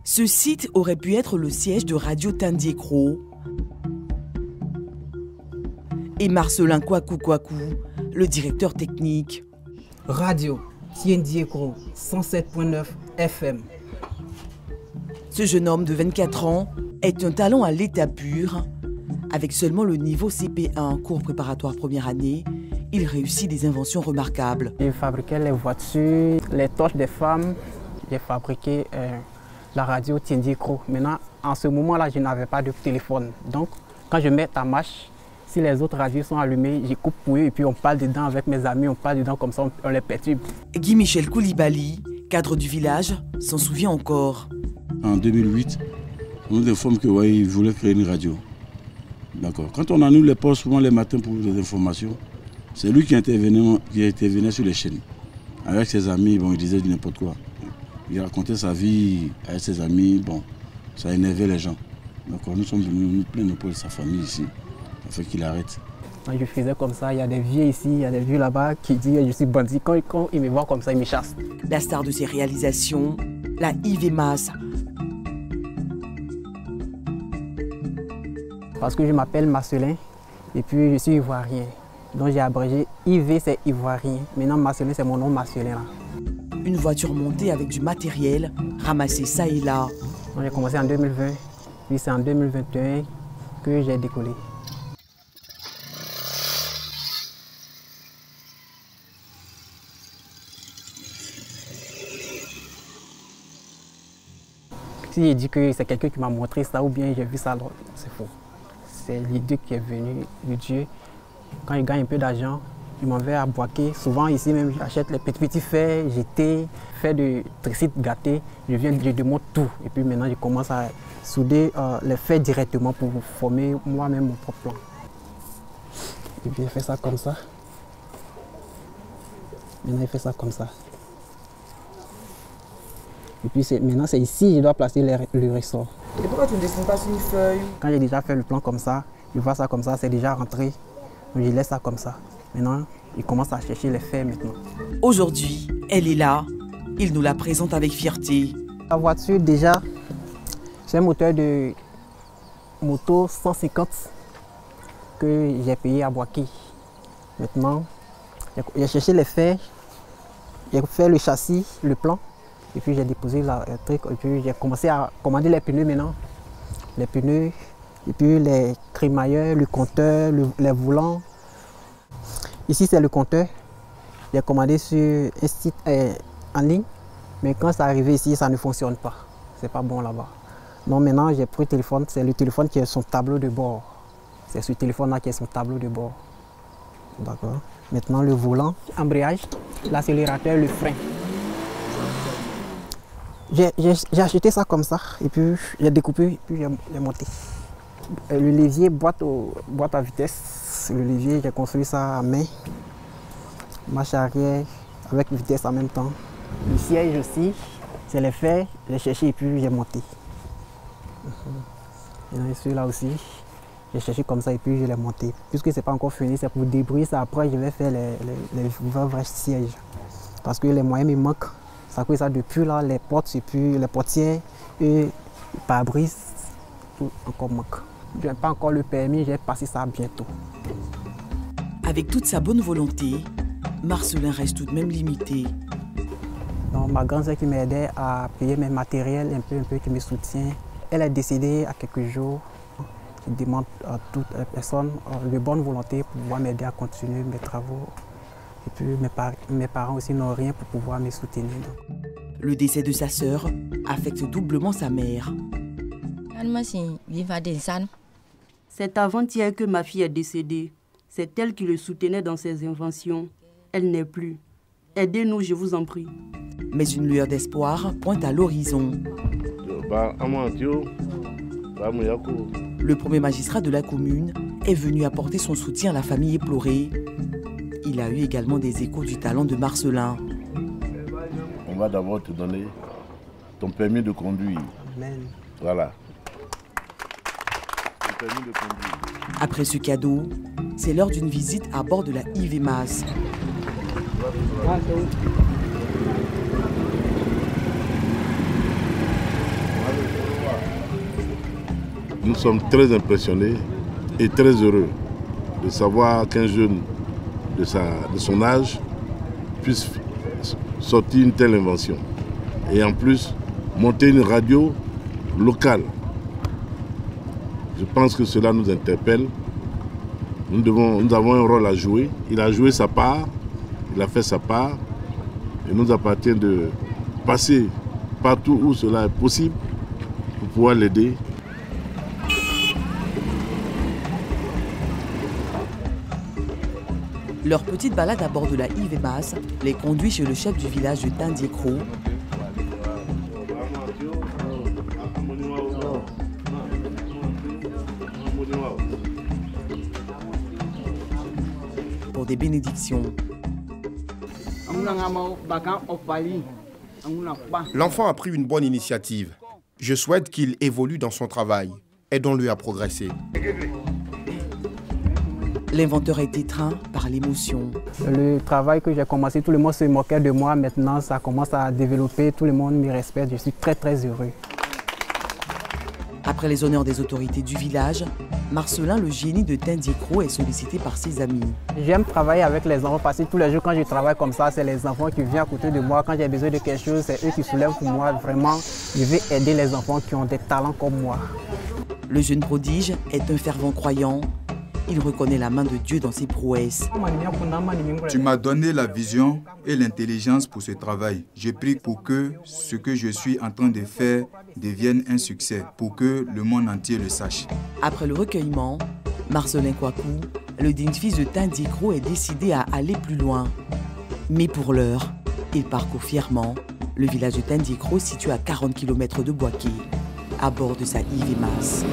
Ce site aurait pu être le siège de Radio Tindiécro. Et Marcelin Kouakou, le directeur technique. Radio Tindiécro 107.9 FM. Ce jeune homme de 24 ans est un talent à l'état pur. Avec seulement le niveau CP1, cours préparatoire première année, il réussit des inventions remarquables. J'ai fabriqué les voitures, les torches des femmes. J'ai fabriqué la radio Tindiécro. Maintenant, en ce moment-là, je n'avais pas de téléphone. Donc, quand je mets ta marche, si les autres radios sont allumées, je coupe pour eux et puis on parle dedans avec mes amis, on parle dedans comme ça, on les perturbe. Guy-Michel Koulibaly, cadre du village, s'en souvient encore. En 2008, on nous informe qu'il voulait créer une radio. D'accord. Quand on annule les postes souvent les matins pour des informations, c'est lui qui intervenait sur les chaînes. Avec ses amis, il disait n'importe quoi. Il racontait sa vie avec ses amis, ça énervait les gens. D'accord. Nous sommes venus nous plaindre pour sa famille ici. Ça fait qu'il arrête. Quand je faisais comme ça, il y a des vieux ici, il y a des vieux là-bas qui disent je suis bandit. Quand ils me voient comme ça, ils me chassent. La star de ses réalisations, la IVMAS. Parce que je m'appelle Marcelin et puis je suis ivoirien. Donc j'ai abrégé IV, c'est ivoirien. Maintenant Marcelin, c'est mon nom Marcelin là. Une voiture montée avec du matériel, ramassé ça et là. J'ai commencé en 2020, puis c'est en 2021 que j'ai décollé. Si j'ai dit que c'est quelqu'un qui m'a montré ça ou bien j'ai vu ça, c'est faux. C'est l'idée qui est venue de Dieu. Quand il gagne un peu d'argent, il m'en va à Boaké. Souvent ici même, j'achète les petits fers, jetés, fers de tricite gâté. Je démonte tout. Et puis maintenant, je commence à souder les fers directement pour former moi-même mon propre plan. Et puis, je fais ça comme ça. Maintenant, il fait ça comme ça. Et puis maintenant, c'est ici que je dois placer le ressort. Et pourquoi tu ne dessines pas sur une feuille? Quand j'ai déjà fait le plan comme ça, je vois ça comme ça, c'est déjà rentré. Donc je laisse ça comme ça. Maintenant, il commence à chercher les fers maintenant. Aujourd'hui, elle est là. Il nous la présente avec fierté. La voiture, déjà, c'est un moteur de moto 150 que j'ai payé à Boaké. Maintenant, j'ai cherché les fers, j'ai fait le châssis, le plan. Et puis j'ai déposé le truc, et puis j'ai commencé à commander les pneus maintenant. Les pneus, et puis les crémailleurs, le compteur, les volants. Ici c'est le compteur. J'ai commandé sur un site en ligne, mais quand c'est arrivé ici, ça ne fonctionne pas. C'est pas bon là-bas. Donc maintenant j'ai pris le téléphone, c'est le téléphone qui est son tableau de bord. C'est ce téléphone-là qui est son tableau de bord. D'accord. Maintenant le volant, embrayage, l'accélérateur, le frein. J'ai acheté ça comme ça et puis j'ai découpé et puis j'ai monté. Le levier boîte à vitesse. Le levier, j'ai construit ça à main. Marche arrière avec vitesse en même temps. Le siège aussi, c'est les fers, j'ai cherché et puis j'ai monté. Et celui-là aussi, j'ai cherché comme ça et puis je l'ai monté. Puisque c'est pas encore fini, c'est pour débrouiller ça. Après, je vais faire les vrais sièges. Parce que les moyens me manquent. Ça cause ça depuis là, les portes et puis les portières et le pare-brise, tout encore manque. Je n'ai pas encore le permis, j'ai passé ça bientôt. Avec toute sa bonne volonté, Marcelin reste tout de même limité. Donc, ma grande sœur qui m'aidait à payer mes matériels, un peu qui me soutient, elle est décédée à quelques jours. Je demande à toute personne de bonne volonté pour pouvoir m'aider à continuer mes travaux. Et puis mes parents aussi n'ont rien pour pouvoir me soutenir. Le décès de sa sœur affecte doublement sa mère. C'est avant-hier que ma fille est décédée. C'est elle qui le soutenait dans ses inventions. Elle n'est plus. Aidez-nous, je vous en prie. Mais une lueur d'espoir pointe à l'horizon. Le premier magistrat de la commune est venu apporter son soutien à la famille éplorée. Il a eu également des échos du talent de Marcelin. On va d'abord te donner ton permis de conduire. Amen. Voilà. Ton permis de conduire. Après ce cadeau, c'est l'heure d'une visite à bord de la IVMAS. Nous sommes très impressionnés et très heureux de savoir qu'un jeune de son âge puisse sortir une telle invention. Et en plus, monter une radio locale. Je pense que cela nous interpelle. Nous avons un rôle à jouer. Il a joué sa part, il a fait sa part. Il nous appartient de passer partout où cela est possible pour pouvoir l'aider. Leur petite balade à bord de la Yves et Mas les conduit chez le chef du village de Tindiécro. Pour des bénédictions. L'enfant a pris une bonne initiative. Je souhaite qu'il évolue dans son travail. Aidons-le à progresser. L'inventeur est étreint par l'émotion. Le travail que j'ai commencé, tout le monde se moquait de moi. Maintenant, ça commence à développer. Tout le monde me respecte. Je suis très, très heureux. Après les honneurs des autorités du village, Marcelin, le génie de Tindiécro, est sollicité par ses amis. J'aime travailler avec les enfants parce que tous les jours quand je travaille comme ça, c'est les enfants qui viennent à côté de moi. Quand j'ai besoin de quelque chose, c'est eux qui soulèvent pour moi. Vraiment, je vais aider les enfants qui ont des talents comme moi. Le jeune prodige est un fervent croyant. Il reconnaît la main de Dieu dans ses prouesses. Tu m'as donné la vision et l'intelligence pour ce travail. Je prie pour que ce que je suis en train de faire devienne un succès, pour que le monde entier le sache. Après le recueillement, Marcelin Kouakou, le digne fils de Tindiécro, est décidé à aller plus loin. Mais pour l'heure, il parcourt fièrement le village de Tindiécro, situé à 40 km de Bouaké, à bord de sa Yves et Mas.